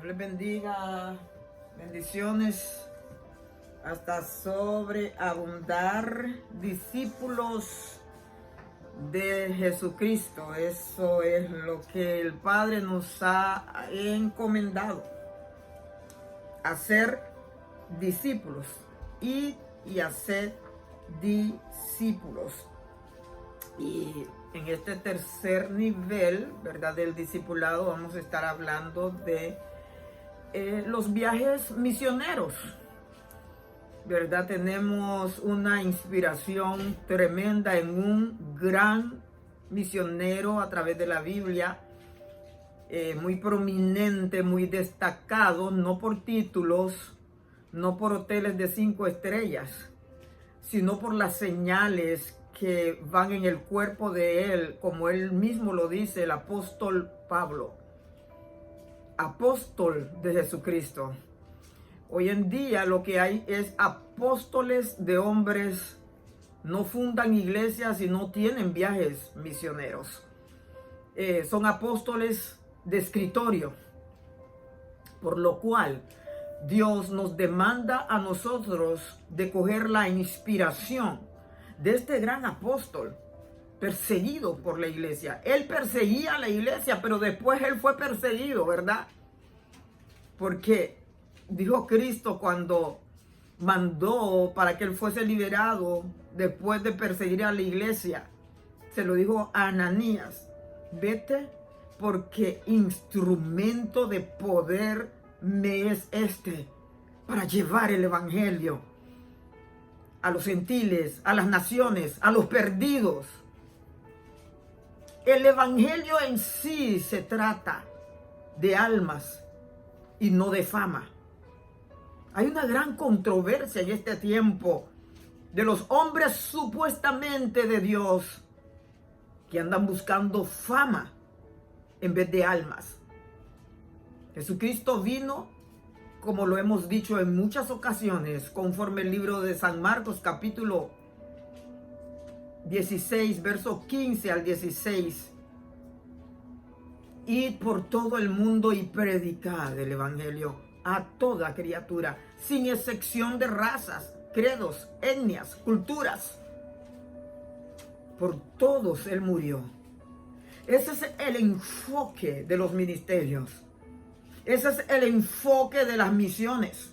Dios les bendiga, bendiciones hasta sobreabundar discípulos de Jesucristo. Eso es lo que el Padre nos ha encomendado, hacer discípulos y hacer discípulos. Y en este tercer nivel, ¿verdad?, del discipulado, vamos a estar hablando de los viajes misioneros, ¿verdad? Tenemos una inspiración tremenda en un gran misionero a través de la Biblia, muy prominente, muy destacado, no por títulos, no por hoteles de 5 estrellas, sino por las señales que van en el cuerpo de él, como él mismo lo dice, el apóstol Pablo, apóstol de Jesucristo. Hoy en día lo que hay es apóstoles de hombres, no fundan iglesias y no tienen viajes misioneros. Son apóstoles de escritorio, por lo cual Dios nos demanda a nosotros de coger la inspiración de este gran apóstol perseguido por la iglesia. Él perseguía a la iglesia, pero después él fue perseguido, ¿verdad? Porque dijo Cristo cuando mandó para que él fuese liberado después de perseguir a la iglesia, se lo dijo a Ananías: vete, porque instrumento de poder me es para llevar el evangelio a los gentiles, a las naciones, a los perdidos. El evangelio en sí se trata de almas y no de fama. Hay una gran controversia en este tiempo de los hombres supuestamente de Dios que andan buscando fama en vez de almas. Jesucristo vino, como lo hemos dicho en muchas ocasiones, conforme el libro de San Marcos, capítulo 16, verso 15 al 16. Id por todo el mundo y predicad el evangelio a toda criatura, sin excepción de razas, credos, etnias, culturas. Por todos él murió. Ese es el enfoque de los ministerios. Ese es el enfoque de las misiones.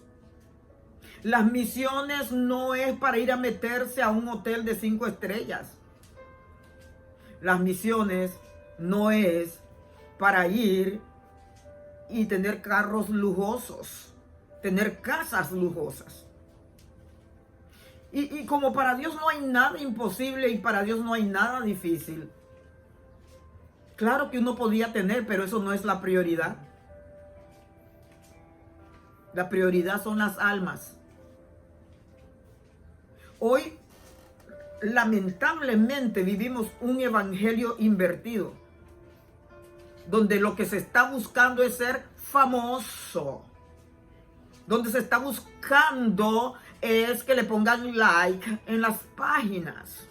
Las misiones no es para ir a meterse a un hotel de 5 estrellas. Las misiones no es para ir y tener carros lujosos, tener casas lujosas. Y como para Dios no hay nada imposible y para Dios no hay nada difícil. Claro que uno podía tener, pero eso no es la prioridad. La prioridad son las almas. Hoy, lamentablemente, vivimos un evangelio invertido, donde lo que se está buscando es ser famoso, donde se está buscando es que le pongan like en las páginas,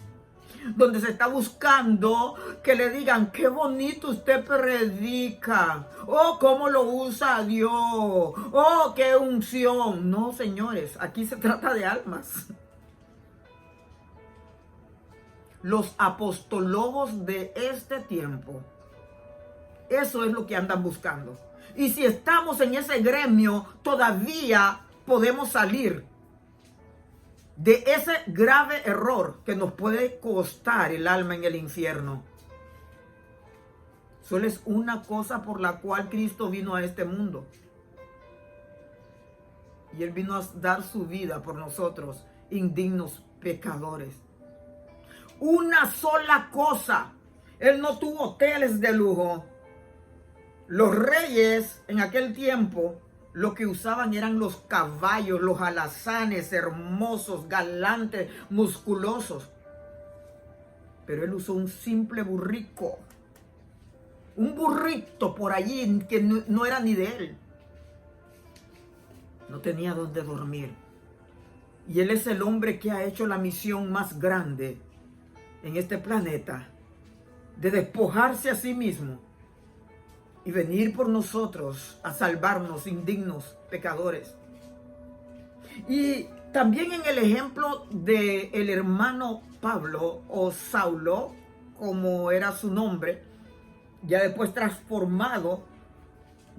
donde se está buscando que le digan: qué bonito usted predica, oh, cómo lo usa Dios, oh, qué unción. No, señores, aquí se trata de almas. Los apostólogos de este tiempo, eso es lo que andan buscando. Y si estamos en ese gremio, todavía podemos salir de ese grave error que nos puede costar el alma en el infierno. Solo es una cosa por la cual Cristo vino a este mundo. Y Él vino a dar su vida por nosotros, indignos pecadores. Una sola cosa. Él no tuvo hoteles de lujo. Los reyes en aquel tiempo lo que usaban eran los caballos, los alazanes hermosos, galantes, musculosos. Pero él usó un simple burrico. Un burrito por allí que no era ni de él. No tenía dónde dormir. Y él es el hombre que ha hecho la misión más grande en este planeta, de despojarse a sí mismo y venir por nosotros a salvarnos, indignos pecadores. Y también en el ejemplo del hermano Pablo o Saulo, como era su nombre, ya después transformado,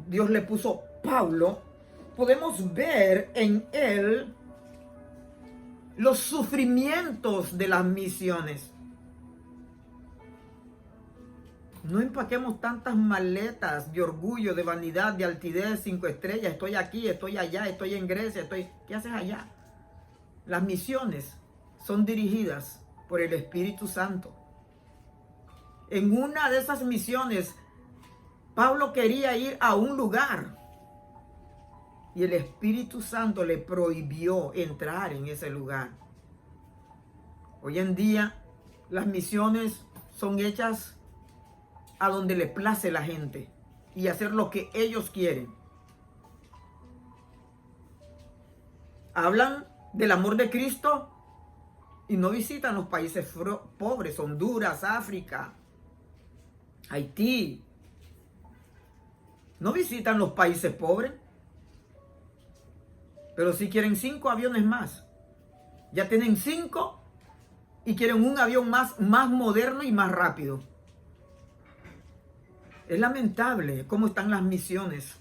Dios le puso Pablo, podemos ver en él los sufrimientos de las misiones. No empaquemos tantas maletas de orgullo, de vanidad, de altivez, 5 estrellas. Estoy aquí, estoy allá, estoy en Grecia, ¿Qué haces allá? Las misiones son dirigidas por el Espíritu Santo. En una de esas misiones, Pablo quería ir a un lugar y el Espíritu Santo le prohibió entrar en ese lugar. Hoy en día, las misiones son hechas a donde le place la gente y hacer lo que ellos quieren. Hablan del amor de Cristo y no visitan los países pobres, Honduras, África, Haití. No visitan los países pobres, pero sí quieren 5 aviones más. Ya tienen 5 y quieren un avión más moderno y más rápido. Es lamentable cómo están las misiones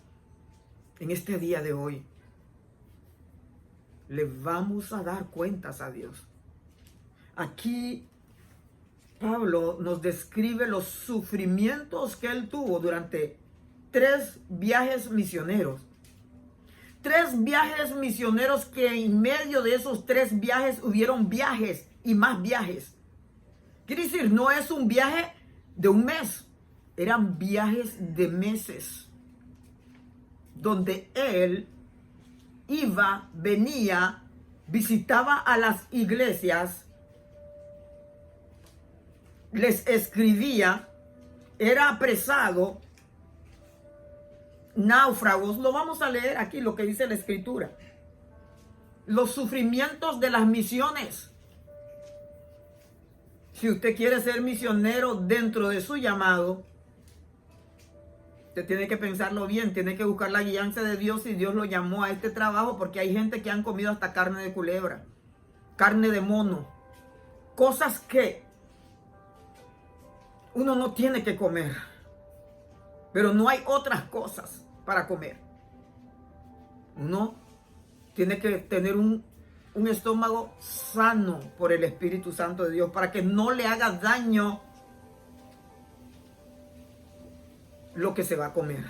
en este día de hoy. Le vamos a dar cuentas a Dios. Aquí Pablo nos describe los sufrimientos que él tuvo durante 3 viajes misioneros. 3 viajes misioneros que en medio de esos 3 viajes hubieron viajes y más viajes. Quiere decir, no es un viaje de un mes. Eran viajes de meses, donde él iba, venía, visitaba a las iglesias, les escribía, era apresado, náufragos. Lo vamos a leer aquí, lo que dice la Escritura. Los sufrimientos de las misiones. Si usted quiere ser misionero dentro de su llamado, usted tiene que pensarlo bien, tiene que buscar la guianza de Dios si Dios lo llamó a este trabajo, porque hay gente que han comido hasta carne de culebra, carne de mono, cosas que uno no tiene que comer, pero no hay otras cosas para comer. Uno tiene que tener un estómago sano por el Espíritu Santo de Dios para que no le haga daño lo que se va a comer.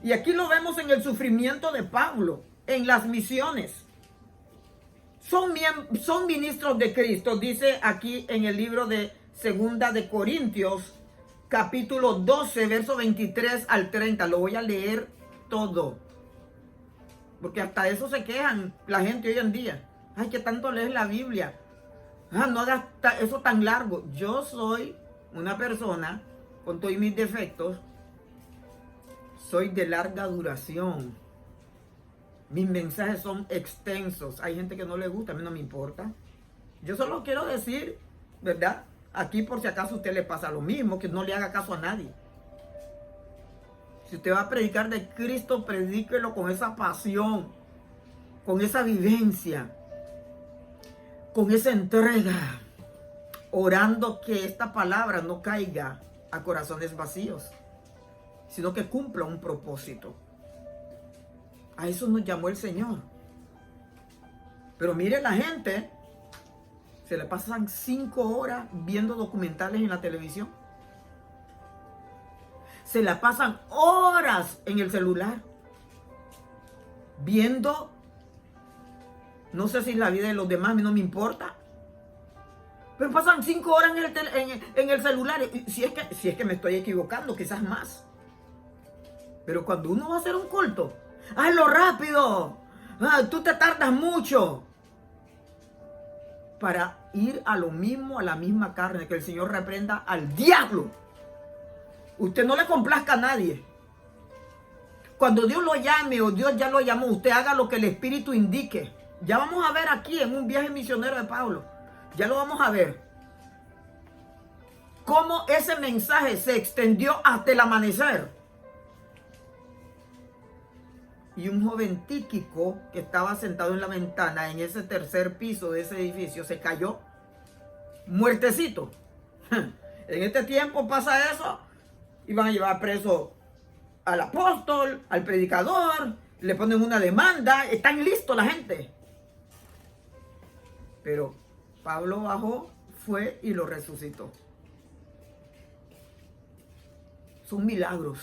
Y aquí lo vemos en el sufrimiento de Pablo, en las misiones. Son ministros de Cristo, dice aquí en el libro de Segunda de Corintios, capítulo 12, verso 23 al 30. Lo voy a leer todo, porque hasta eso se quejan la gente hoy en día. Ay, que tanto lees la Biblia. No hagas eso tan largo. Yo soy una persona con todos mis defectos, soy de larga duración. Mis mensajes son extensos. Hay gente que no le gusta, a mí no me importa. Yo solo quiero decir, ¿verdad? Aquí por si acaso a usted le pasa lo mismo, que no le haga caso a nadie. Si usted va a predicar de Cristo, predíquelo con esa pasión, con esa vivencia, con esa entrega, orando que esta palabra no caiga a corazones vacíos, sino que cumpla un propósito. A eso nos llamó el Señor. Pero mire, la gente se le pasan 5 horas viendo documentales en la televisión. Se la pasan horas en el celular viendo, no sé si es la vida de los demás, a mí no me importa, pero pasan 5 horas en el celular. Si es que me estoy equivocando, quizás más. Pero cuando uno va a hacer un culto, hazlo rápido. Tú te tardas mucho. Para ir a lo mismo, a la misma carne. Que el Señor reprenda al diablo. Usted no le complazca a nadie. Cuando Dios lo llame o Dios ya lo llamó, usted haga lo que el Espíritu indique. Ya vamos a ver aquí en un viaje misionero de Pablo. Ya lo vamos a ver. cómo ese mensaje se extendió hasta el amanecer. Y un joven Tíquico que estaba sentado en la ventana en ese tercer piso de ese edificio se cayó muertecito. En este tiempo pasa eso, iban a llevar preso al apóstol, al predicador, le ponen una demanda, están listos la gente. Pero Pablo bajó, fue y lo resucitó. Son milagros.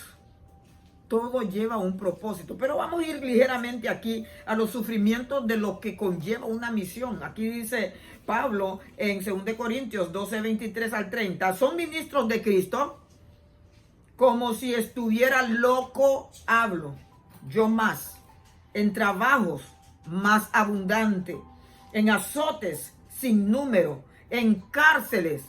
Todo lleva un propósito. Pero vamos a ir ligeramente aquí a los sufrimientos de lo que conlleva una misión. Aquí dice Pablo en 2 Corintios 12, 23 al 30. Son ministros de Cristo. Como si estuviera loco hablo. Yo más. En trabajos más abundante. En azotes sin número. En cárceles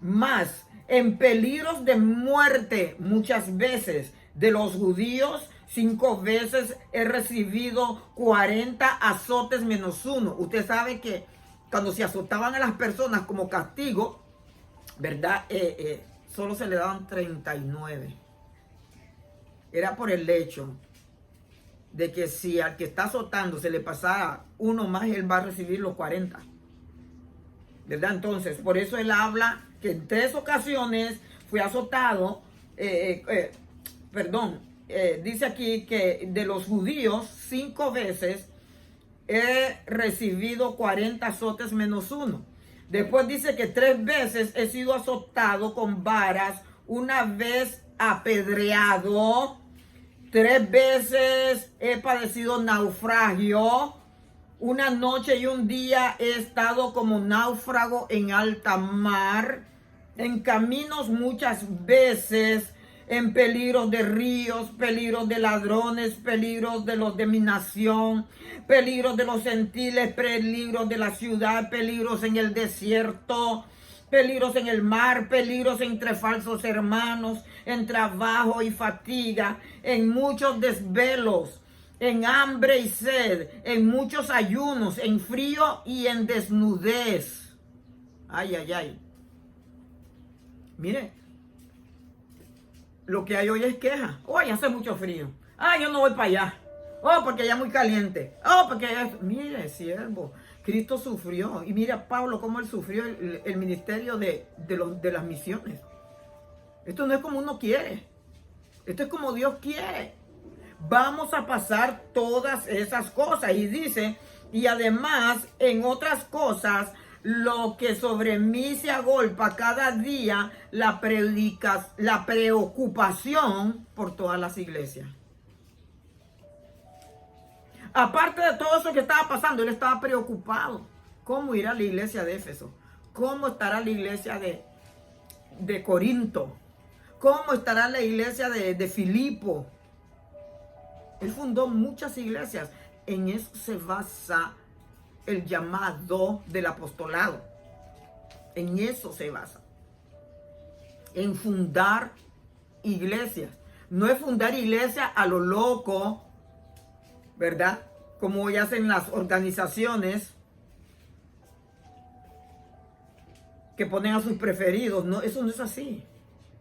más. En peligros de muerte muchas veces. De los judíos, 5 veces he recibido 40 azotes menos 1. Usted sabe que cuando se azotaban a las personas como castigo, ¿verdad? Solo se le daban 39. Era por el hecho de que si al que está azotando se le pasara uno más, él va a recibir los 40. ¿Verdad? Entonces, por eso él habla que en 3 ocasiones fue azotado, dice aquí que de los judíos 5 veces he recibido 40 azotes menos 1. Después dice que 3 veces he sido azotado con varas, una vez apedreado, 3 veces he padecido naufragio, una noche y un día he estado como náufrago en alta mar, en caminos muchas veces, en peligros de ríos, peligros de ladrones, peligros de los de mi nación, peligros de los gentiles, peligros de la ciudad, peligros en el desierto, peligros en el mar, peligros entre falsos hermanos, en trabajo y fatiga, en muchos desvelos, en hambre y sed, en muchos ayunos, en frío y en desnudez. Ay, ay, ay. Mire. Lo que hay hoy es queja. Hoy hace mucho frío. Yo no voy para allá. Porque allá es muy caliente. Porque allá... Mire, siervo, Cristo sufrió. Y mira Pablo cómo él sufrió el ministerio de las misiones. Esto no es como uno quiere. Esto es como Dios quiere. Vamos a pasar todas esas cosas. Y dice, y además en otras cosas, lo que sobre mí se agolpa cada día, la preocupación por todas las iglesias. Aparte de todo eso que estaba pasando, él estaba preocupado. ¿Cómo irá la iglesia de Éfeso? ¿Cómo estará la iglesia de Corinto? ¿Cómo estará la iglesia de Filipo? Él fundó muchas iglesias. En eso se basa el llamado del apostolado. En eso se basa. En fundar iglesias. No es fundar iglesias a lo loco, ¿verdad? Como hoy hacen las organizaciones que ponen a sus preferidos. No, eso no es así.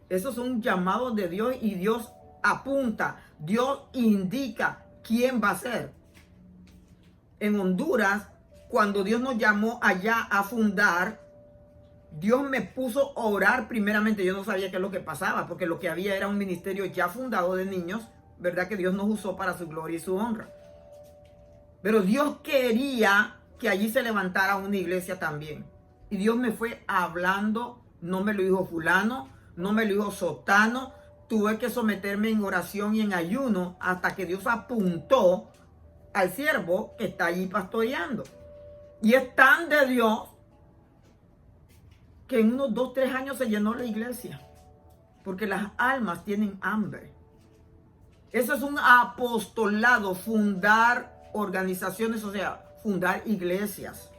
Esos son llamados de Dios y Dios apunta, Dios indica quién va a ser. En Honduras, cuando Dios nos llamó allá a fundar, Dios me puso a orar primeramente. Yo no sabía qué es lo que pasaba, porque lo que había era un ministerio ya fundado de niños, ¿verdad? Que Dios nos usó para su gloria y su honra. Pero Dios quería que allí se levantara una iglesia también. Y Dios me fue hablando, no me lo dijo fulano, no me lo dijo sotano. Tuve que someterme en oración y en ayuno hasta que Dios apuntó al siervo que está allí pastoreando. Y es tan de Dios que en unos 2-3 años se llenó la iglesia. Porque las almas tienen hambre. Eso es un apostolado, fundar organizaciones, o sea, fundar iglesias.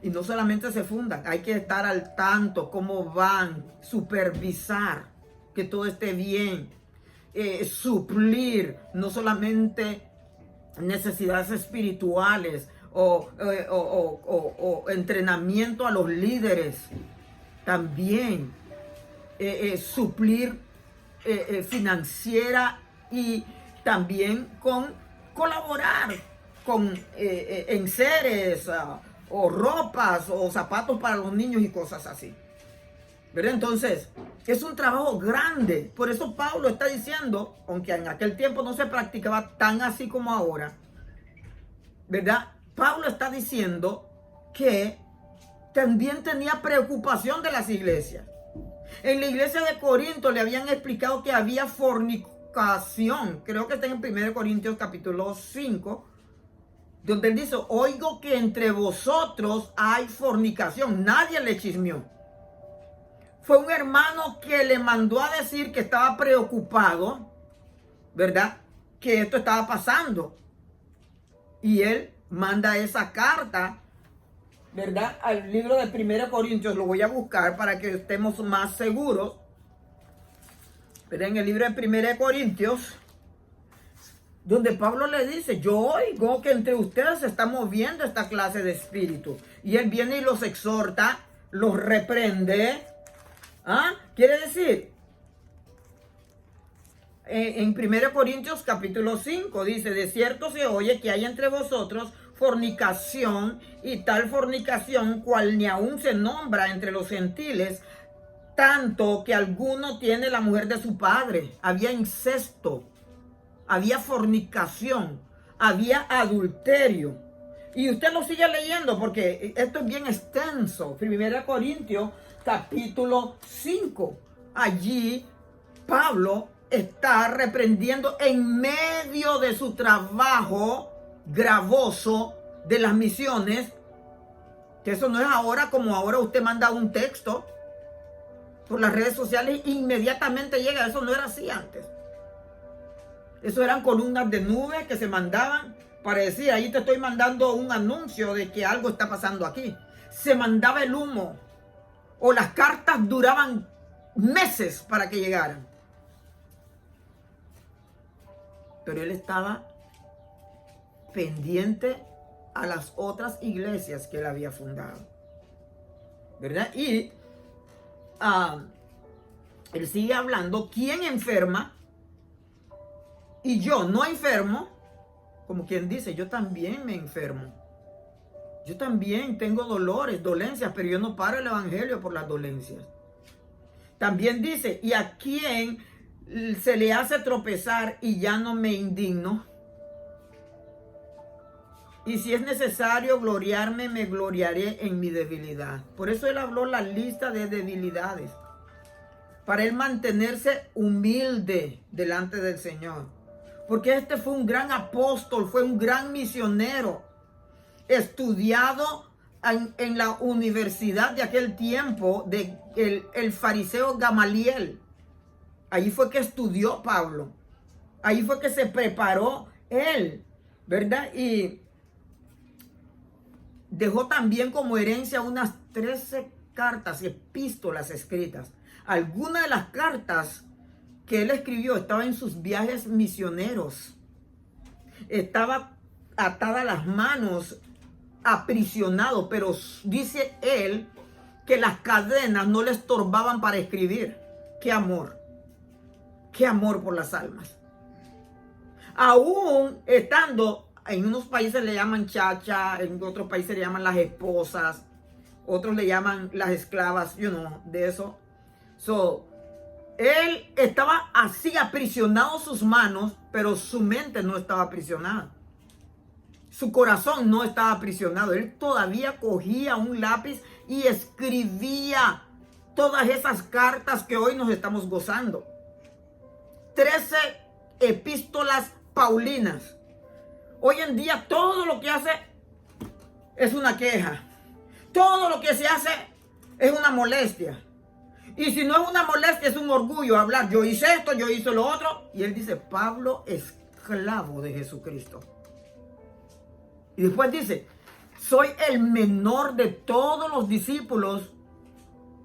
Y no solamente se fundan, hay que estar al tanto, cómo van, supervisar que todo esté bien, suplir no solamente necesidades espirituales o entrenamiento a los líderes, también suplir financiera y también con colaborar con enseres o ropas o zapatos para los niños y cosas así. ¿Verdad? Entonces, es un trabajo grande. Por eso Pablo está diciendo, aunque en aquel tiempo no se practicaba tan así como ahora, ¿verdad? Pablo está diciendo que también tenía preocupación de las iglesias. En la iglesia de Corinto le habían explicado que había fornicación. Creo que está en 1 Corintios capítulo 5, donde él dice, oigo que entre vosotros hay fornicación. Nadie le chismeó. Fue un hermano que le mandó a decir que estaba preocupado, ¿verdad? Que esto estaba pasando. Y él manda esa carta, ¿verdad? Al libro de 1 Corintios. Lo voy a buscar para que estemos más seguros. ¿Verdad? En el libro de 1 Corintios, donde Pablo le dice, yo oigo que entre ustedes se está moviendo esta clase de espíritu. Y él viene y los exhorta, los reprende. Quiere decir, en 1 Corintios capítulo 5 dice, de cierto se oye que hay entre vosotros fornicación, y tal fornicación cual ni aún se nombra entre los gentiles, tanto que alguno tiene la mujer de su padre. Había incesto, había fornicación, había adulterio. Y usted lo sigue leyendo porque esto es bien extenso. 1 Corintios capítulo 5. Allí Pablo está reprendiendo en medio de su trabajo gravoso de las misiones, que eso no es ahora como ahora usted manda un texto por las redes sociales, inmediatamente llega. Eso no era así antes. Eso eran columnas de nubes que se mandaban para decir, ahí te estoy mandando un anuncio de que algo está pasando aquí. Se mandaba el humo, o las cartas duraban meses para que llegaran. Pero él estaba pendiente a las otras iglesias que él había fundado, ¿verdad? Y él sigue hablando, ¿quién enferma? Y yo no enfermo, como quien dice, yo también me enfermo. Yo también tengo dolores, dolencias, pero yo no paro el evangelio por las dolencias. También dice, ¿y a quién se le hace tropezar y ya no me indigno? Y si es necesario gloriarme, me gloriaré en mi debilidad. Por eso él habló la lista de debilidades, para él mantenerse humilde delante del Señor. Porque este fue un gran apóstol, fue un gran misionero, estudiado en la universidad de aquel tiempo, de el fariseo Gamaliel. Allí fue que estudió Pablo. Ahí fue que se preparó él, ¿verdad? Y dejó también como herencia unas 13 cartas, epístolas escritas. Algunas de las cartas que él escribió estaban en sus viajes misioneros. Estaba atada las manos, aprisionado, pero dice él que las cadenas no le estorbaban para escribir. ¡Qué amor! ¡Qué amor por las almas! Aún estando en unos países le llaman chacha, en otros países le llaman las esposas, otros le llaman las esclavas, de eso. Él estaba así aprisionado sus manos, pero su mente no estaba aprisionada. Su corazón no estaba aprisionado. Él todavía cogía un lápiz y escribía todas esas cartas que hoy nos estamos gozando. 13 epístolas paulinas. Hoy en día todo lo que hace es una queja. Todo lo que se hace es una molestia. Y si no es una molestia, es un orgullo hablar. Yo hice esto, yo hice lo otro. Y él dice, Pablo, esclavo de Jesucristo. Y después dice, soy el menor de todos los discípulos,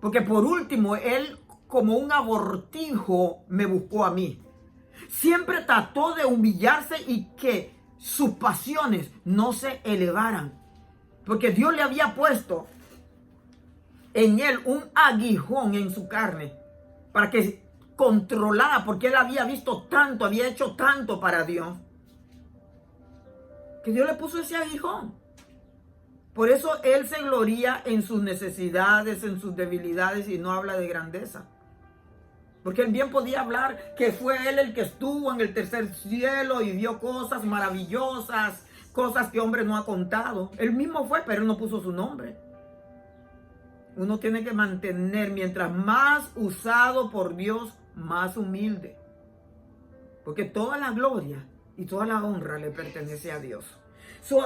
porque por último, él como un abortijo me buscó a mí. Siempre trató de humillarse y que sus pasiones no se elevaran, porque Dios le había puesto en él un aguijón en su carne para que controlara, porque él había visto tanto, había hecho tanto para Dios, que Dios le puso ese aguijón. Por eso él se gloría en sus necesidades, en sus debilidades, y no habla de grandeza. Porque él bien podía hablar que fue él el que estuvo en el tercer cielo y vio cosas maravillosas, cosas que hombre no ha contado. Él mismo fue, pero él no puso su nombre. Uno tiene que mantener, mientras más usado por Dios, más humilde. Porque toda la gloria y toda la honra le pertenece a Dios.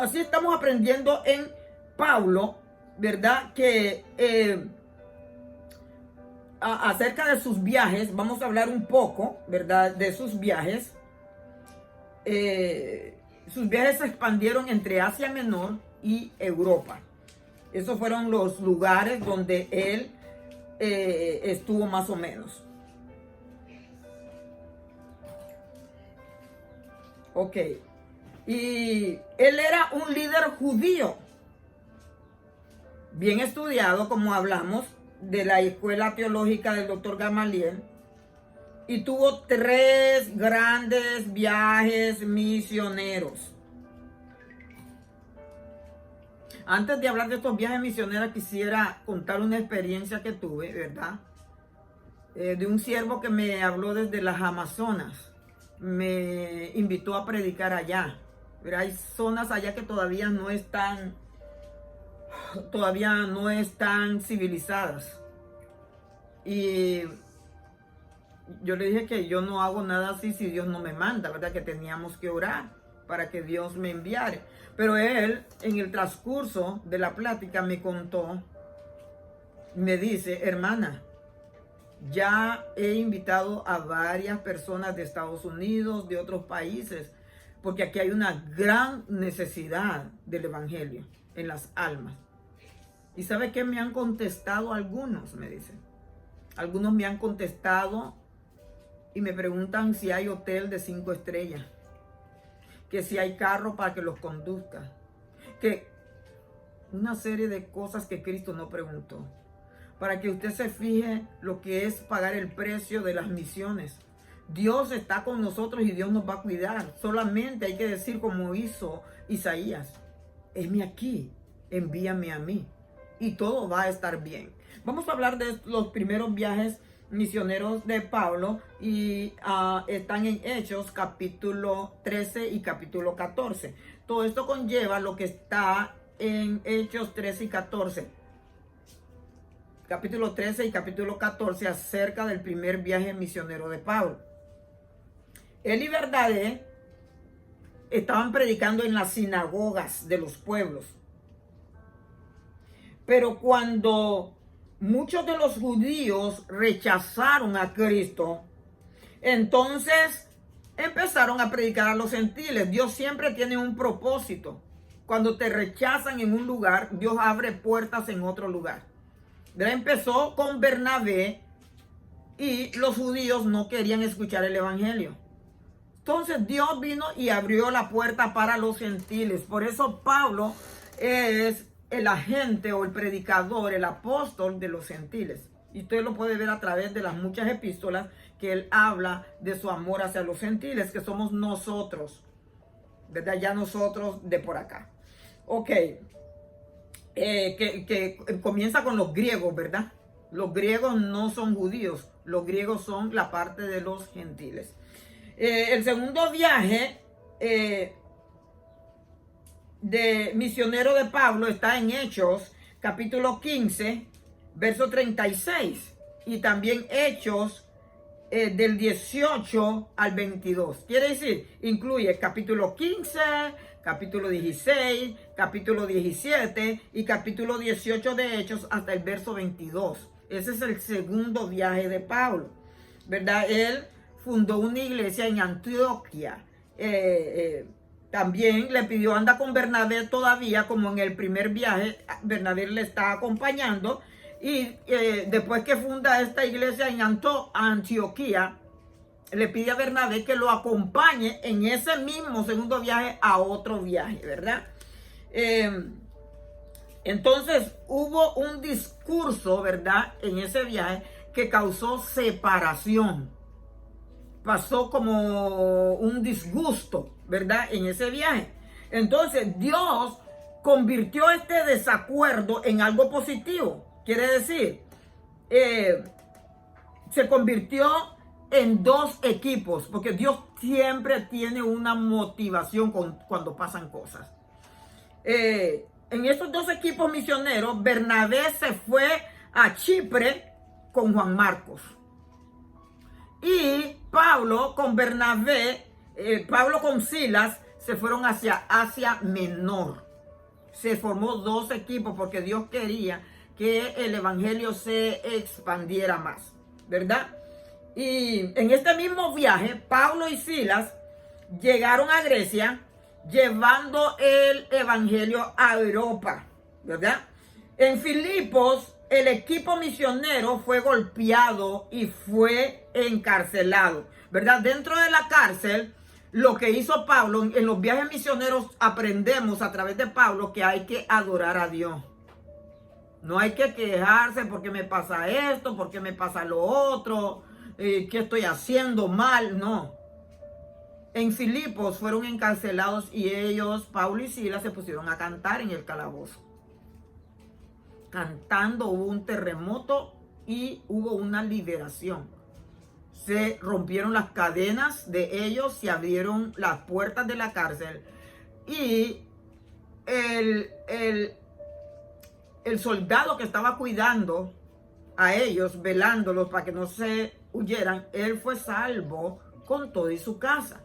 Así estamos aprendiendo en Pablo, ¿verdad? Que acerca de sus viajes, vamos a hablar un poco, ¿verdad? De sus viajes. Sus viajes se expandieron entre Asia Menor y Europa. Esos fueron los lugares donde él estuvo más o menos. Ok. Y él era un líder judío, bien estudiado, como hablamos, de la escuela teológica del doctor Gamaliel. Y tuvo 3 grandes viajes misioneros. Antes de hablar de estos viajes misioneros, quisiera contar una experiencia que tuve, ¿verdad? De un siervo que me habló desde las Amazonas. Me invitó a predicar allá. Pero hay zonas allá que todavía no están civilizadas. Y yo le dije que yo no hago nada así si Dios no me manda, ¿verdad? Que teníamos que orar para que Dios me enviara. Pero él, en el transcurso de la plática, me contó, me dice: hermana, ya he invitado a varias personas de Estados Unidos, de otros países, porque aquí hay una gran necesidad del evangelio en las almas. ¿Y sabe qué me han contestado algunos? Me dicen. Algunos me han contestado y me preguntan si hay hotel de 5 estrellas, que si hay carro para que los conduzca, que una serie de cosas que Cristo no preguntó. Para que usted se fije lo que es pagar el precio de las misiones. Dios está con nosotros y Dios nos va a cuidar. Solamente hay que decir como hizo Isaías: heme aquí, envíame a mí, y todo va a estar bien. Vamos a hablar de los primeros viajes misioneros de Pablo, y están en Hechos capítulo 13 y capítulo 14. Todo esto conlleva lo que está en Hechos 13 y 14. Capítulo 13 y capítulo 14 acerca del primer viaje misionero de Pablo. Él y Bernabé estaban predicando en las sinagogas de los pueblos. Pero cuando muchos de los judíos rechazaron a Cristo, entonces empezaron a predicar a los gentiles. Dios siempre tiene un propósito. Cuando te rechazan en un lugar, Dios abre puertas en otro lugar. Empezó con Bernabé y los judíos no querían escuchar el evangelio. Entonces Dios vino y abrió la puerta para los gentiles. Por eso Pablo es el agente o el predicador, el apóstol de los gentiles. Y usted lo puede ver a través de las muchas epístolas que él habla de su amor hacia los gentiles, que somos nosotros, ¿verdad? Ya nosotros de por acá. Ok. Que comienza con los griegos, ¿verdad? Los griegos no son judíos, los griegos son la parte de los gentiles. El segundo viaje de misionero de Pablo está en Hechos capítulo 15, verso 36, y también Hechos del 18 al 22. Quiere decir, incluye capítulo 15, capítulo 16, capítulo 17 y capítulo 18 de Hechos hasta el verso 22. Ese es el segundo viaje de Pablo, ¿verdad? Él fundó una iglesia en Antioquía. También le pidió, anda con Bernabé todavía, como en el primer viaje, Bernabé le está acompañando. Y después que funda esta iglesia en Antioquía, le pide a Bernabé que lo acompañe en ese mismo segundo viaje a otro viaje, ¿verdad? Entonces hubo un discurso, ¿verdad?, en ese viaje que causó separación. Pasó como un disgusto, ¿verdad?, en ese viaje. Entonces Dios convirtió este desacuerdo en algo positivo. Quiere decir, se convirtió en dos equipos, porque Dios siempre tiene una motivación cuando pasan cosas. En estos dos equipos misioneros, Bernabé se fue a Chipre con Juan Marcos. Y Pablo con Bernabé, Pablo con Silas, se fueron hacia Asia Menor. Se formó dos equipos porque Dios quería que el evangelio se expandiera más, ¿verdad? Y en este mismo viaje, Pablo y Silas llegaron a Grecia llevando el evangelio a Europa, ¿verdad? En Filipos, el equipo misionero fue golpeado y fue encarcelado, ¿verdad? Dentro de la cárcel, lo que hizo Pablo, en los viajes misioneros aprendemos a través de Pablo que hay que adorar a Dios. No hay que quejarse porque me pasa esto, porque me pasa lo otro, que estoy haciendo mal, no. En Filipos fueron encarcelados y ellos, Pablo y Silas, se pusieron a cantar en el calabozo. Cantando, hubo un terremoto y hubo una liberación. Se rompieron las cadenas de ellos, se abrieron las puertas de la cárcel y el soldado que estaba cuidando a ellos, velándolos para que no se huyeran, él fue salvo con todo y su casa.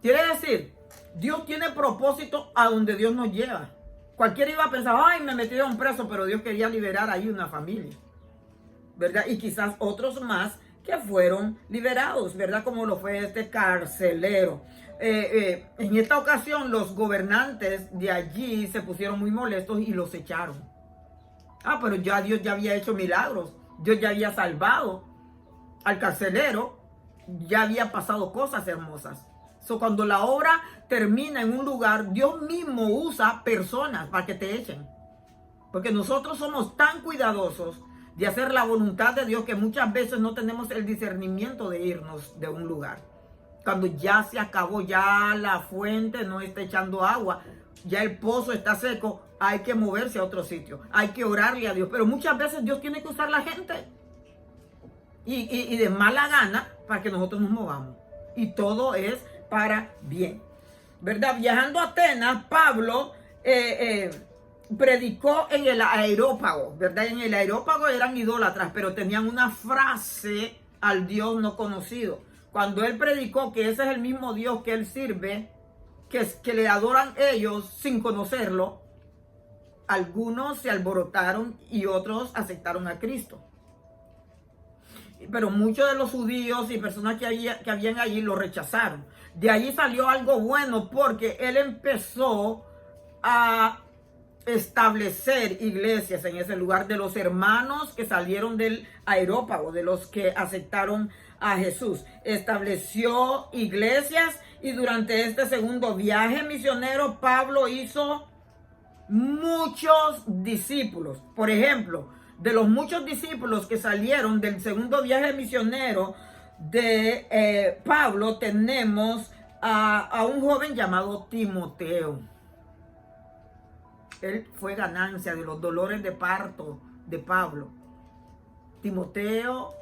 Quiere decir, Dios tiene propósito a donde Dios nos lleva. Cualquiera iba a pensar, ay, me metieron preso, pero Dios quería liberar ahí una familia, ¿verdad? Y quizás otros más que fueron liberados, ¿verdad? Como lo fue este carcelero. En esta ocasión, los gobernantes de allí se pusieron muy molestos y los echaron. Ah, pero ya Dios ya había hecho milagros. Dios ya había salvado al carcelero. Ya había pasado cosas hermosas. Cuando la obra termina en un lugar, Dios mismo usa personas para que te echen. Porque nosotros somos tan cuidadosos de hacer la voluntad de Dios que muchas veces no tenemos el discernimiento de irnos de un lugar. Cuando ya se acabó, ya la fuente no está echando agua, ya el pozo está seco, hay que moverse a otro sitio, hay que orarle a Dios. Pero muchas veces Dios tiene que usar la gente y de mala gana para que nosotros nos movamos. Y todo es para bien, ¿verdad? Viajando a Atenas, Pablo predicó en el Areópago, ¿verdad? En el Areópago eran idólatras, pero tenían una frase al Dios no conocido. Cuando él predicó que ese es el mismo Dios que él sirve, que le adoran ellos sin conocerlo, algunos se alborotaron y otros aceptaron a Cristo. Pero muchos de los judíos y personas que habían allí lo rechazaron. De allí salió algo bueno porque él empezó a establecer iglesias en ese lugar de los hermanos que salieron del Areópago, de los que aceptaron a Jesús. Estableció iglesias y durante este segundo viaje misionero Pablo hizo muchos discípulos. Por ejemplo, de los muchos discípulos que salieron del segundo viaje misionero de Pablo, tenemos a un joven llamado Timoteo. Él fue ganancia de los dolores de parto de Pablo. Timoteo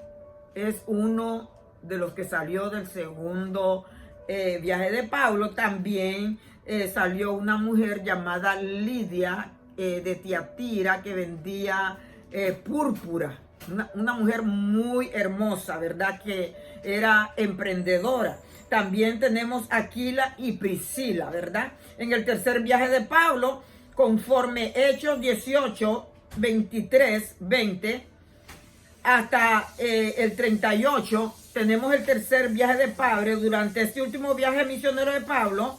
es uno de los que salió del segundo viaje de Pablo. También salió una mujer llamada Lidia de Tiatira que vendía púrpura. Una mujer muy hermosa, ¿verdad? Que era emprendedora. También tenemos Aquila y Priscila, ¿verdad? En el tercer viaje de Pablo, conforme Hechos 18, 23, 20, hasta el 38, tenemos el tercer viaje de Pablo. Durante este último viaje misionero de Pablo,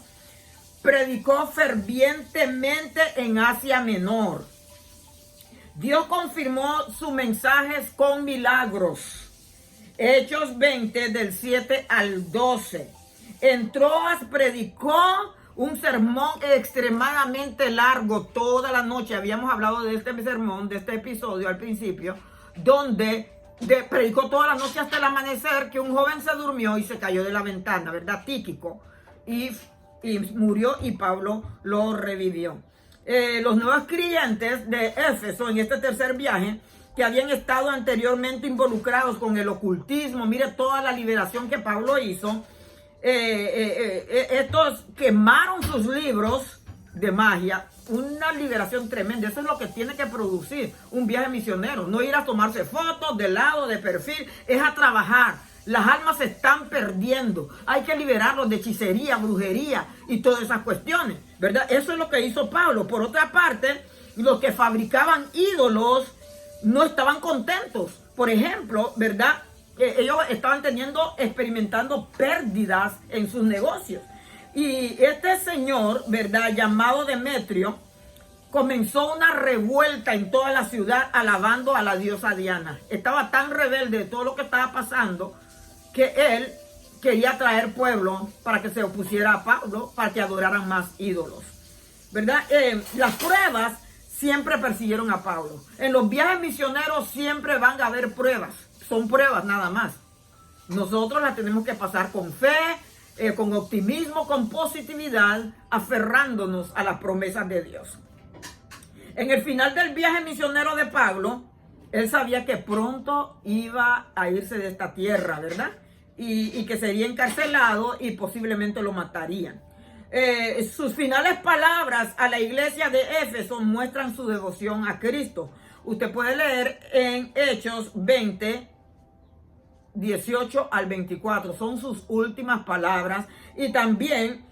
predicó fervientemente en Asia Menor. Dios confirmó sus mensajes con milagros. Hechos 20, del 7 al 12. Predicó Un sermón extremadamente largo, toda la noche. Habíamos hablado de este sermón, de este episodio al principio, donde predicó toda la noche hasta el amanecer, que un joven se durmió y se cayó de la ventana, ¿verdad? Tíquico. Y murió y Pablo lo revivió. Los nuevos creyentes de Éfeso en este tercer viaje, que habían estado anteriormente involucrados con el ocultismo, mire toda la liberación que Pablo hizo. Estos quemaron sus libros de magia, una liberación tremenda. Eso es lo que tiene que producir un viaje misionero, no ir a tomarse fotos de lado, de perfil, es a trabajar. Las almas se están perdiendo, hay que liberarlos de hechicería, brujería y todas esas cuestiones, ¿verdad? Eso es lo que hizo Pablo. Por otra parte, los que fabricaban ídolos no estaban contentos. Por ejemplo, ¿verdad? Ellos estaban experimentando pérdidas en sus negocios. Y este señor, ¿verdad?, llamado Demetrio, comenzó una revuelta en toda la ciudad alabando a la diosa Diana. Estaba tan rebelde de todo lo que estaba pasando que él quería traer pueblo para que se opusiera a Pablo, para que adoraran más ídolos, ¿verdad? Las pruebas siempre persiguieron a Pablo. En los viajes misioneros siempre van a haber pruebas. Son pruebas nada más. Nosotros las tenemos que pasar con fe, con optimismo, con positividad, aferrándonos a las promesas de Dios. En el final del viaje misionero de Pablo, él sabía que pronto iba a irse de esta tierra, ¿verdad? Y que sería encarcelado y posiblemente lo matarían. Sus finales palabras a la iglesia de Éfeso muestran su devoción a Cristo. Usted puede leer en Hechos 20, 18 al 24. Son sus últimas palabras. Y también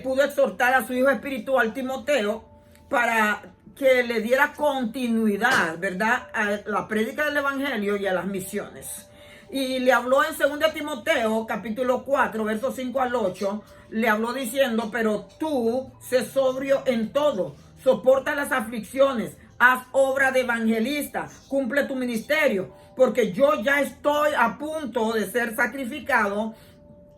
pudo exhortar a su hijo espiritual Timoteo para que le diera continuidad, ¿verdad?, a la prédica del evangelio y a las misiones. Y le habló en 2 Timoteo, capítulo 4, versos 5 al 8, le habló diciendo: pero tú sé sobrio en todo, soporta las aflicciones, haz obra de evangelista, cumple tu ministerio, porque yo ya estoy a punto de ser sacrificado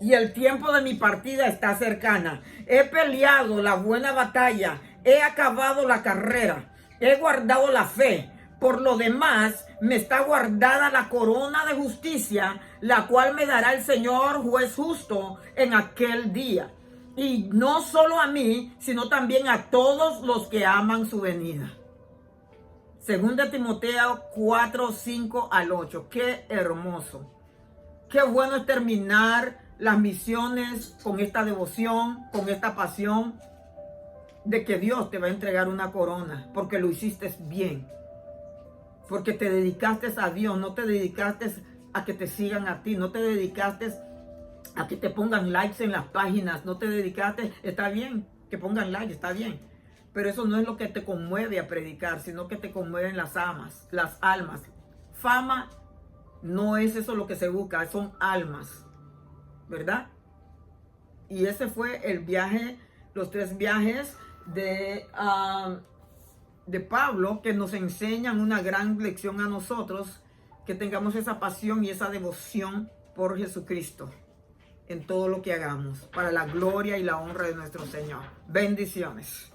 y el tiempo de mi partida está cercana. He peleado la buena batalla, he acabado la carrera, he guardado la fe. Por lo demás, me está guardada la corona de justicia, la cual me dará el Señor juez justo en aquel día. Y no solo a mí, sino también a todos los que aman su venida. 2 Timoteo 4, 5 al 8. Qué hermoso. Qué bueno es terminar las misiones con esta devoción, con esta pasión de que Dios te va a entregar una corona, porque lo hiciste bien. Porque te dedicaste a Dios, no te dedicaste a que te sigan a ti, no te dedicaste a que te pongan likes en las páginas, no te dedicaste, está bien que pongan likes, está bien, pero eso no es lo que te conmueve a predicar, sino que te conmueven las almas. Fama no es eso lo que se busca, son almas, ¿verdad? Y ese fue el viaje, los 3 viajes de Pablo, que nos enseñan una gran lección a nosotros, que tengamos esa pasión y esa devoción por Jesucristo en todo lo que hagamos, para la gloria y la honra de nuestro Señor. Bendiciones.